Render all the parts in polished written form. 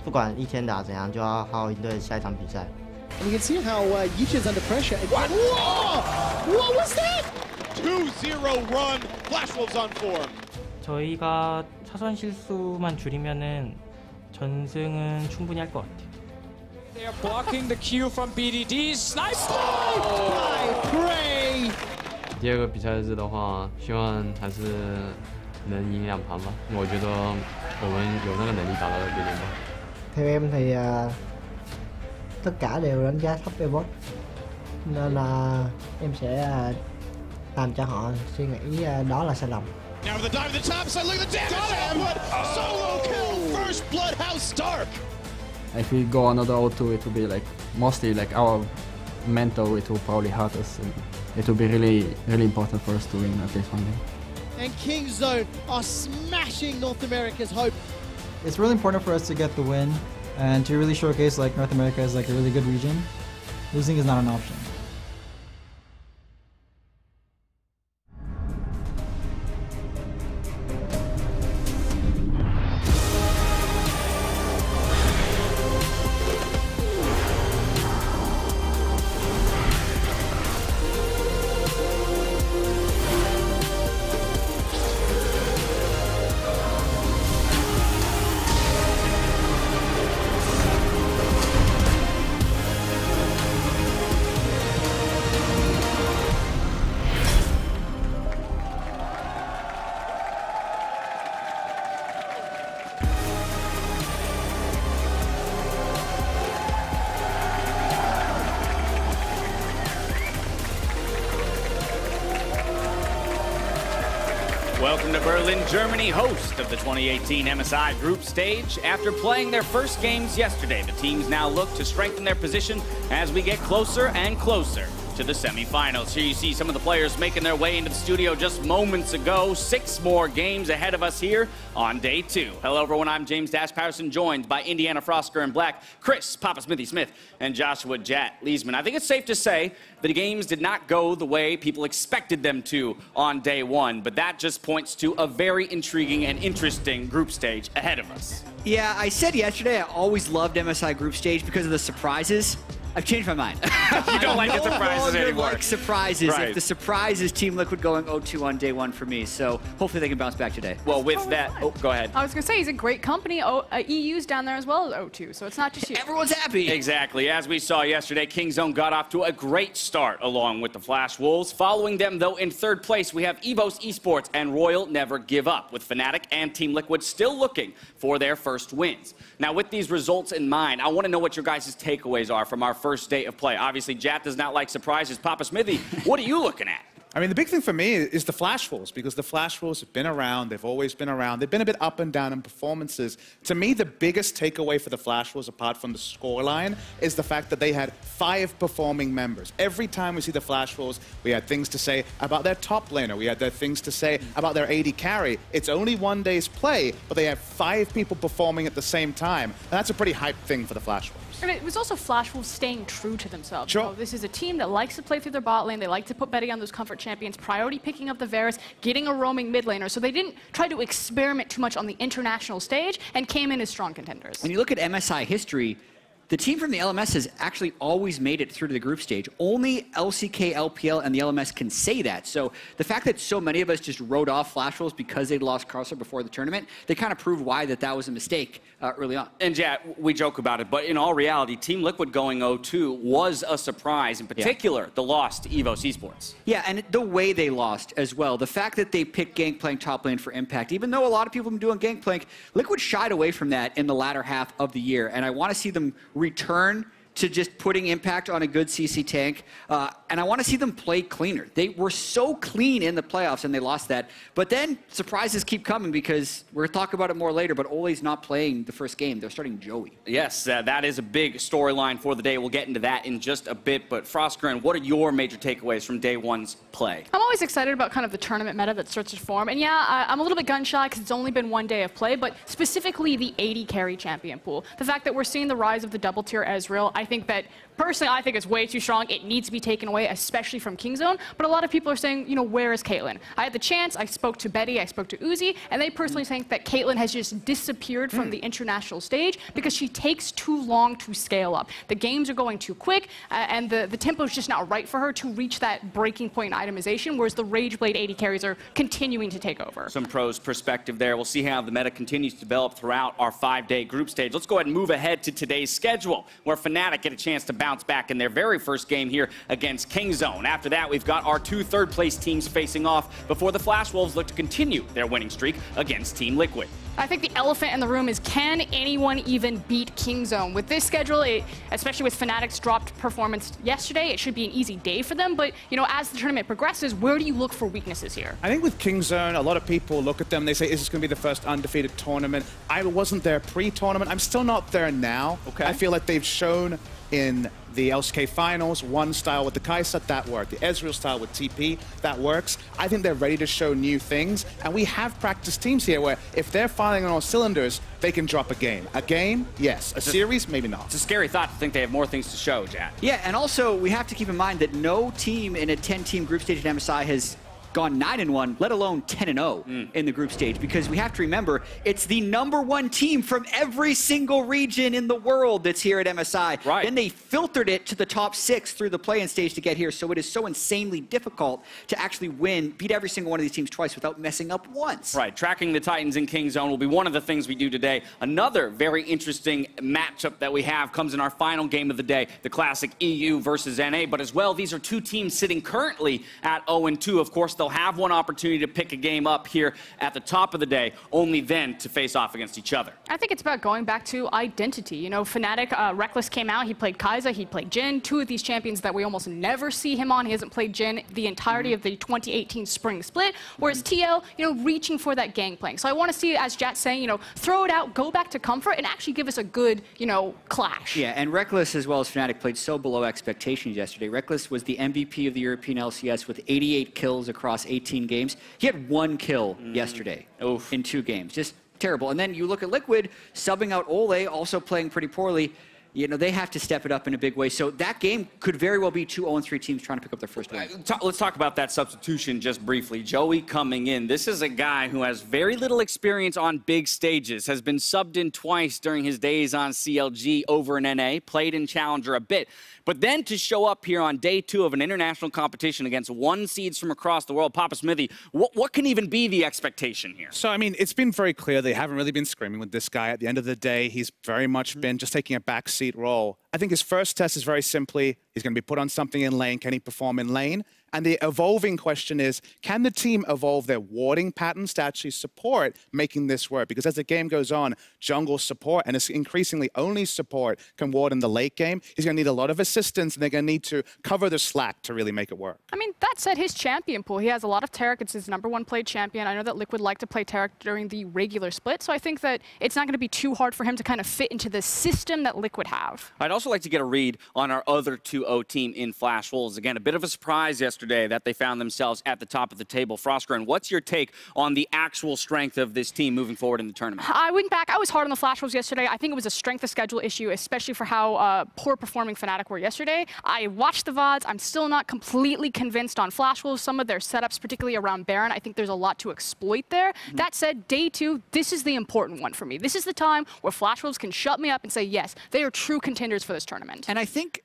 不管一天打怎样，就要好好应对下一场比赛。And you can see how Yichin's under pressure. What? Whoa! What was that? 2-0 run. Flash Wolves on form. 저희가 차선 실수만 줄이면은 전승은 충분히 할 것 같아요. They are blocking the Q from BDD. Snipe! By Prey. 第二个比赛日的话，希望还是能赢2盘吧。我觉得我们有那个能力打到6点吧。Theo em thì tất cả đều đánh giá thấp Evox, nên là em sẽ làm cho họ suy nghĩ đó là sai lầm. Now with the dive to the top side, look at the damage! Solo kill, first blood, how Stark! If we go another O2, it will be like mostly like our mental. It will probably hurt us, and it will be really important for us to win at least one game. And King Zone are smashing North America's hope. It's really important for us to get the win and to really showcase like North America is like a really good region. Losing is not an option. Welcome to Berlin, Germany, host of the 2018 MSI group stage. After playing their first games yesterday, the teams now look to strengthen their position as we get closer and closer to the semifinals. Here you see some of the players making their way into the studio just moments ago. 6 more games ahead of us here on day 2. Hello everyone, I'm James Dash Patterson, joined by Indiana Frosker in black, Chris Papa Smithy Smith, and Joshua Jat Leesman. I think it's safe to say that the games did not go the way people expected them to on day 1, but that just points to a very intriguing and interesting group stage ahead of us. Yeah, I said yesterday I always loved MSI group stage because of the surprises. I've changed my mind. You don't like the surprises anymore. Like surprises. Right. If the surprise is Team Liquid going 0-2 on day 1 for me, so hopefully they can bounce back today. Well, with that, oh, go ahead. I was going to say, he's a great company. EU's down there as well as O2, so it's not just you. Everyone's happy. Exactly. As we saw yesterday, Kingzone got off to a great start along with the Flash Wolves. Following them, though, in 3rd place, we have EVOS Esports and Royal Never Give Up, with Fnatic and Team Liquid still looking for their first wins. Now, with these results in mind, I want to know what your guys' takeaways are from our first day of play. Obviously, Jat does not like surprises. Papa Smithy, what are you looking at? I mean, the big thing for me is the Flash Wolves, because the Flash Wolves have been around. They've always been around. They've been a bit up and down in performances. To me, the biggest takeaway for the Flash Wolves, apart from the scoreline, is the fact that they had 5 performing members. Every time we see the Flash Wolves, we had things to say about their top laner. We had their things to say about their AD carry. It's only one day's play, but they have 5 people performing at the same time. And that's a pretty hype thing for the Flash Wolves. And it was also Flash Wolves staying true to themselves. Sure. You know, this is a team that likes to play through their bot lane. They like to put Betty on those comfort champions, priority picking up the Varus, getting a roaming mid laner. So they didn't try to experiment too much on the international stage and came in as strong contenders. When you look at MSI history, the team from the LMS has actually always made it through to the group stage. Only LCK, LPL, and the LMS can say that. So the fact that so many of us just wrote off Flash Wolves because they'd lost Carcer before the tournament, they kind of proved why that was a mistake early on. And yeah, we joke about it, but in all reality, Team Liquid going 0-2 was a surprise, in particular, the loss to EVOS Esports. Yeah, and the way they lost as well. The fact that they picked Gangplank top lane for impact, even though a lot of people have been doing Gangplank, Liquid shied away from that in the latter half of the year, and I want to see them return to just putting impact on a good CC tank, and I want to see them play cleaner. They were so clean in the playoffs, and they lost that. But then surprises keep coming, because we're going to talk about it more later, but Ole's not playing the first game. They're starting Joey. Yes, that is a big storyline for the day. We'll get into that in just a bit. But Frostgren, what are your major takeaways from day 1's play? I'm always excited about kind of the tournament meta that starts to form. And yeah, I'm a little bit gun-shy because it's only been 1 day of play, but specifically the AD carry champion pool. The fact that we're seeing the rise of the double-tier Ezreal, I think that, personally, I think it's way too strong. It needs to be taken away, especially from Kingzone. But a lot of people are saying, you know, where is Caitlyn? I had the chance. I spoke to Betty. I spoke to Uzi. And they personally think that Caitlyn has just disappeared from the international stage because she takes too long to scale up. The games are going too quick, and the tempo is just not right for her to reach that breaking point in itemization, whereas the Rageblade AD carries are continuing to take over. Some pros perspective there. We'll see how the meta continues to develop throughout our 5-day group stage. Let's go ahead and move ahead to today's schedule, where Fnatic get a chance to bounce back in their very first game here against Kingzone. After that, we've got our 2 third-place teams facing off before the Flash Wolves look to continue their winning streak against Team Liquid. I think the elephant in the room is, can anyone even beat Kingzone? With this schedule, especially with Fnatic's dropped performance yesterday, it should be an easy day for them. But, you know, as the tournament progresses, where do you look for weaknesses here? I think with Kingzone, a lot of people look at them, they say, is this going to be the first undefeated tournament? I wasn't there pre-tournament. I'm still not there now. Okay. I feel like they've shown in the LCK finals, one style with the Kai'Sa, that worked. The Ezreal style with TP, that works. I think they're ready to show new things. And we have practice teams here where if they're firing on all cylinders, they can drop a game. A game, yes. A series, maybe not. It's a scary thought to think they have more things to show, Jack. Yeah, and also we have to keep in mind that no team in a 10-team group stage at MSI has gone 9-1, let alone 10-0 in the group stage, because we have to remember it's the #1 team from every single region in the world that's here at MSI. Right. Then they filtered it to the top 6 through the play-in stage to get here, so it is so insanely difficult to actually beat every single one of these teams twice without messing up once. Right, tracking the Titans in Kingzone will be one of the things we do today. Another very interesting matchup that we have comes in our final game of the day, the classic EU versus NA, but as well, these are 2 teams sitting currently at 0-2. Of course, they'll have one opportunity to pick a game up here at the top of the day, only then to face off against each other. I think it's about going back to identity. You know, Fnatic, Reckless came out, he played Kai'Sa, he played Jhin, 2 of these champions that we almost never see him on. He hasn't played Jhin the entirety of the 2018 spring split, whereas TL, you know, reaching for that gangplank. So I want to see, as Jat's saying, you know, throw it out, go back to comfort, and actually give us a good, you know, clash. Yeah, and Reckless as well as Fnatic played so below expectations yesterday. Reckless was the MVP of the European LCS with 88 kills across 18 games. He had 1 kill yesterday in 2 games. Just terrible. And then you look at Liquid, subbing out Ole, also playing pretty poorly. You know, they have to step it up in a big way. So that game could very well be 2 0-3 teams trying to pick up their first win. Let's talk about that substitution just briefly. Joey coming in. This is a guy who has very little experience on big stages, has been subbed in twice during his days on CLG over in NA, played in Challenger a bit. But then to show up here on day 2 of an international competition against 1 seeds from across the world, Papa Smithy, what can even be the expectation here? So, I mean, it's been very clear they haven't really been screaming with this guy. At the end of the day, he's very much been just taking a backseat role. I think his first test is very simply, he's going to be put on something in lane. Can he perform in lane? And the evolving question is, can the team evolve their warding patterns to actually support making this work? Because as the game goes on, jungle support, and it's increasingly only support, can ward in the late game. He's going to need a lot of assistance, and they're going to need to cover the slack to really make it work. I mean, that said, his champion pool, he has a lot of Taric. It's his #1 played champion. I know that Liquid like to play Taric during the regular split, so I think that it's not going to be too hard for him to kind of fit into the system that Liquid have. I'd also like to get a read on our other 2-0 team in Flash Wolves. Again, a bit of a surprise yesterday that they found themselves at the top of the table. Frostgren, what's your take on the actual strength of this team moving forward in the tournament? I went back. I was hard on the Flash Wolves yesterday. I think it was a strength of schedule issue, especially for how poor performing Fnatic were yesterday. I watched the VODs. I'm still not completely convinced on Flash Wolves. Some of their setups, particularly around Baron, I think there's a lot to exploit there. That said, day 2, this is the important one for me. This is the time where Flash Wolves can shut me up and say, yes, they are true contenders for this tournament. And I think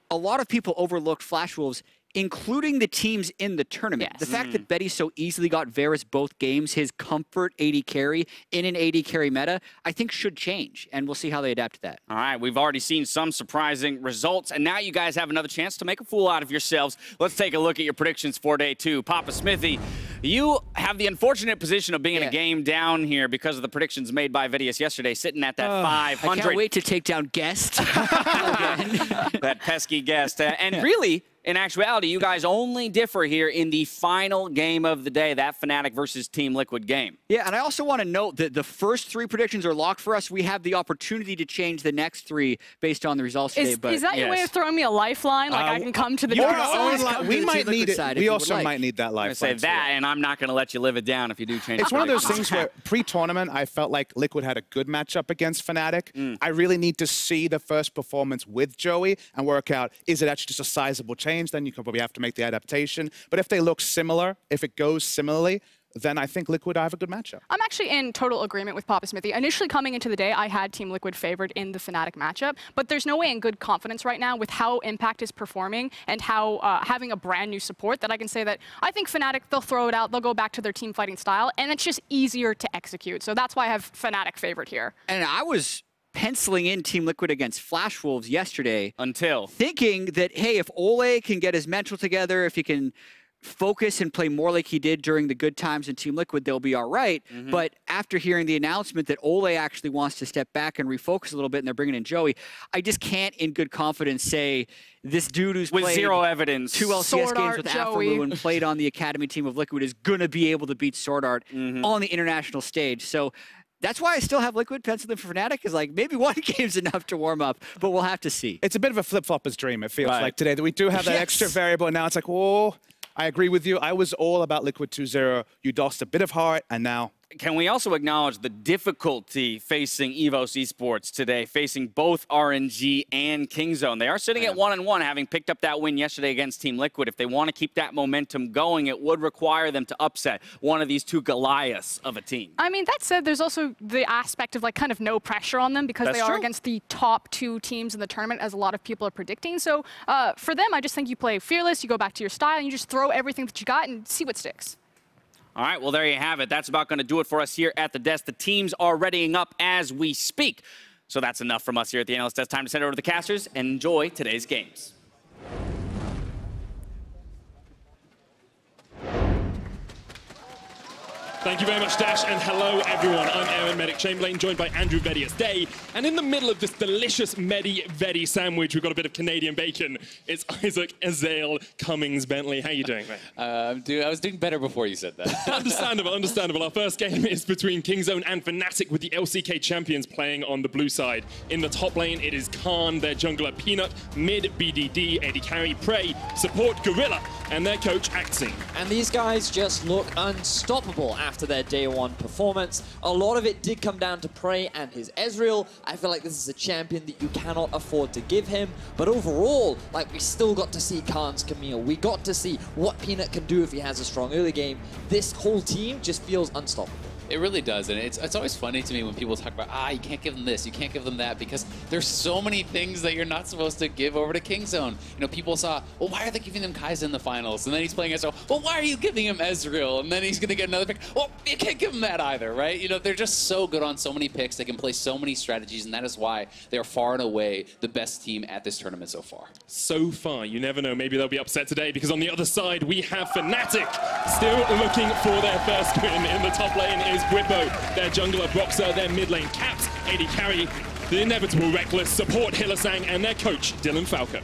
a lot of people overlooked Flash Wolves, including the teams in the tournament. Yes. The fact that Betty so easily got Varus both games, his comfort AD carry in an AD carry meta, I think should change, and we'll see how they adapt to that. All right, we've already seen some surprising results, and now you guys have another chance to make a fool out of yourselves. Let's take a look at your predictions for day 2. Papa Smithy, you have the unfortunate position of being in a game down here because of the predictions made by Vidius yesterday, sitting at that 500. I can't wait to take down Guest. That pesky Guest. And really, In actuality, you guys only differ here in the final game of the day, that Fnatic versus Team Liquid game. Yeah, and I also want to note that the first 3 predictions are locked for us. We have the opportunity to change the next 3 based on the results today. Is that your way of throwing me a lifeline? Like I can come to the dark side? We might need it. We also might need that lifeline. Say that, and I'm not going to let you live it down if you do change. It's one of those things where pre-tournament, I felt like Liquid had a good matchup against Fnatic. I really need to see the first performance with Joey and work out, is it actually just a sizable change? Then you can probably have to make the adaptation. But if they look similar, if it goes similarly, then I think Liquid have a good matchup. I'm actually in total agreement with Papa Smithy. Initially coming into the day, I had Team Liquid favored in the Fnatic matchup, but there's no way in good confidence right now with how Impact is performing and how having a brand new support that I can say that I think Fnatic, they'll throw it out, they'll go back to their team fighting style, and it's just easier to execute. So that's why I have Fnatic favored here. And I was penciling in Team Liquid against Flash Wolves yesterday. Until thinking that, hey, if Ole can get his mental together, if he can focus and play more like he did during the good times in Team Liquid, they'll be all right. But after hearing the announcement that Ole actually wants to step back and refocus a little bit and they're bringing in Joey, I just can't in good confidence say this dude who's with played zero evidence 2 LCS games with Aphromoo and played on the Academy team of Liquid is going to be able to beat Sword Art on the international stage. So that's why I still have Liquid penciled in for Fnatic, is like maybe 1 game's enough to warm up, but we'll have to see. It's a bit of a flip-flopper's dream, it feels like today, that we do have that extra variable, and now it's like, oh, I agree with you. I was all about Liquid 2-0. You lost a bit of heart, and now... Can we also acknowledge the difficulty facing EVOS Esports today, facing both RNG and Kingzone? They are sitting at 1-1, having picked up that win yesterday against Team Liquid. If they want to keep that momentum going, it would require them to upset one of these 2 Goliaths of a team. I mean, that said, there's also the aspect of like kind of no pressure on them because they are against the top 2 teams in the tournament, as a lot of people are predicting. So for them, I just think you play fearless, you go back to your style, and you just throw everything that you got and see what sticks. All right, well, there you have it. That's about going to do it for us here at the desk. The teams are readying up as we speak. So that's enough from us here at the Analyst Desk. Time to send it over to the casters and enjoy today's games. Thank you very much, Dash, and hello, everyone. I'm Aaron Medic Chamberlain, joined by Andrew Vedius Day. And in the middle of this delicious Medi-Vedi sandwich, we've got a bit of Canadian bacon. It's Isaac Azale Cummings Bentley. How you doing, mate? I was doing better before you said that. Understandable, understandable. Our first game is between Kingzone and Fnatic, with the LCK champions playing on the blue side. In the top lane, it is Khan, their jungler Peanut, mid BDD, AD Carry, Prey, support Gorilla, and their coach Axing. And these guys just look unstoppable after their day 1 performance. A lot of it did come down to Prey and his Ezreal. I feel like this is a champion that you cannot afford to give him. But overall, like, we still got to see Khan's Camille. We got to see what Peanut can do if he has a strong early game. This whole team just feels unstoppable. It really does, and it's always funny to me when people talk about, you can't give them this, you can't give them that, because there's so many things that you're not supposed to give over to Kingzone. You know, people saw, well, why are they giving them Kai'Sa in the finals? And then he's playing Ezreal, well, why are you giving him Ezreal? And then he's going to get another pick. Well, you can't give him that either, right? You know, they're just so good on so many picks. They can play so many strategies, and that is why they are far and away the best team at this tournament so far. So far, you never know. Maybe they'll be upset today, because on the other side, we have Fnatic still looking for their first win. In the top lane is Bwipo, their jungler Broxer, their mid lane Caps, AD Carry, the inevitable Reckless, support Hillisang, and their coach Dylan Falco.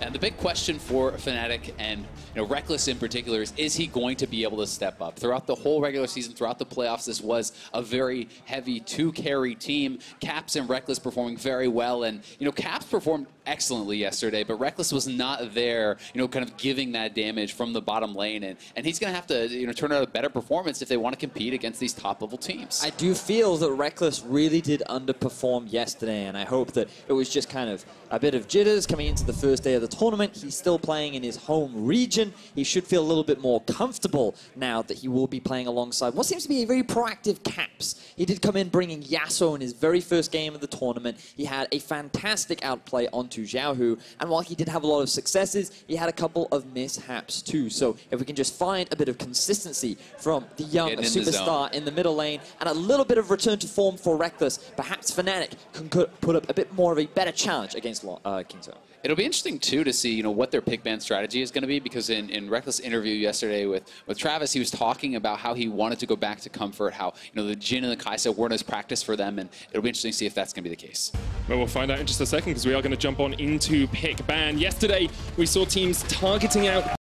And the big question for Fnatic and Reckless in particular is he going to be able to step up? Throughout the whole regular season, throughout the playoffs, this was a very heavy 2-carry team. Caps and Reckless performing very well, and Caps performed excellently yesterday, but Reckless was not there, kind of giving that damage from the bottom lane, and he's going to have to turn out a better performance if they want to compete against these top-level teams. I do feel that Reckless really did underperform yesterday, and I hope that it was just kind of a bit of jitters coming into the first day of the tournament. He's still playing in his home region. He should feel a little bit more comfortable now that he will be playing alongside what seems to be a very proactive Caps. He did come in bringing Yasuo in his very first game of the tournament. He had a fantastic outplay onto Xiaohu, and while he did have a lot of successes, he had a couple of mishaps too. So if we can just find a bit of consistency from the young superstar in the middle lane, and a little bit of return to form for Reckless, perhaps Fnatic can put up a bit more of a better challenge against Kingzone. It'll be interesting, too, to see, what their pick ban strategy is going to be, because in Reckless' interview yesterday with Travis, he was talking about how he wanted to go back to comfort, how, the Jhin and the Kai'Sa weren't as practice for them, and it'll be interesting to see if that's going to be the case. Well, we'll find out in just a second because we are going to jump on into pick ban. Yesterday, we saw teams targeting out